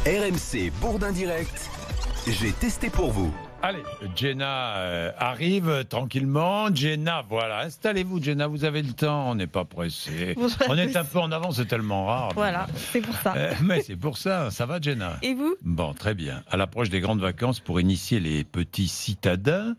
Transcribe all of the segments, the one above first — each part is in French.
RMC Bourdin Direct, j'ai testé pour vous. Allez, Jenna arrive tranquillement. Jenna, voilà, installez-vous Jenna, vous avez le temps, on n'est pas pressé. On est un peu en avance, c'est tellement rare. Voilà, c'est pour ça. Mais c'est pour ça, ça va Jenna? Et vous? Bon, très bien. À l'approche des grandes vacances, pour initier les petits citadins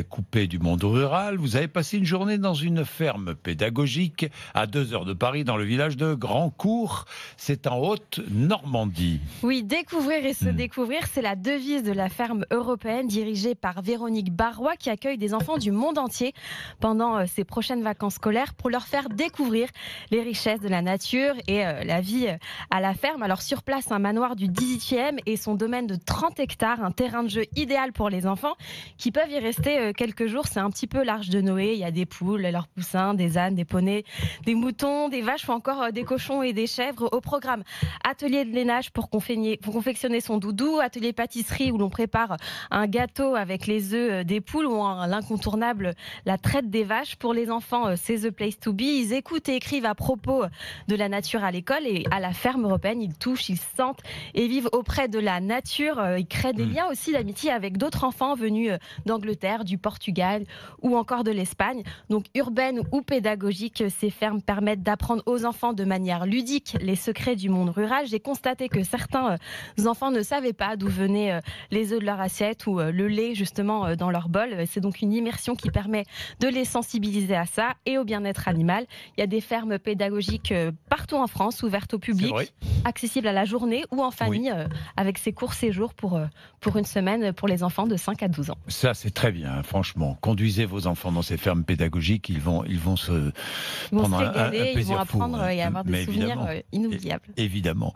coupés du monde rural, vous avez passé une journée dans une ferme pédagogique à 2 heures de Paris, dans le village de Grandcourt. C'est en Haute-Normandie. Oui, découvrir et se découvrir, c'est la devise de la ferme européenne dirigée par Véronique Barrois qui accueille des enfants du monde entier pendant ses prochaines vacances scolaires pour leur faire découvrir les richesses de la nature et la vie à la ferme. Alors sur place, un manoir du 18e et son domaine de 30 hectares, un terrain de jeu idéal pour les enfants qui peuvent y rester quelques jours. C'est un petit peu l'Arche de Noé, il y a des poules, leurs poussins, des ânes, des poneys, des moutons, des vaches ou encore des cochons et des chèvres. Au programme, atelier de lainage pour confectionner son doudou, atelier pâtisserie où l'on prépare un gâteau avec les œufs des poules ou l'incontournable, la traite des vaches. Pour les enfants, c'est The Place to Be. Ils écoutent et écrivent à propos de la nature à l'école et à la ferme européenne. Ils touchent, ils sentent et vivent auprès de la nature. Ils créent des liens aussi d'amitié avec d'autres enfants venus d'Angleterre, du Portugal ou encore de l'Espagne. Donc urbaine ou pédagogique, ces fermes permettent d'apprendre aux enfants de manière ludique les secrets du monde rural. J'ai constaté que certains enfants ne savaient pas d'où venaient les œufs de leur assiette ou le lait justement dans leur bol. C'est donc une immersion qui permet de les sensibiliser à ça et au bien-être animal. Il y a des fermes pédagogiques partout en France, ouvertes au public, accessibles à la journée ou en famille, avec ces courts séjours pour une semaine pour les enfants de 5 à 12 ans. Ça, c'est très bien, franchement. Conduisez vos enfants dans ces fermes pédagogiques, ils vont se prendre régaler, un plaisir ils vont apprendre fou, et avoir des souvenirs évidemment, inoubliables. Évidemment.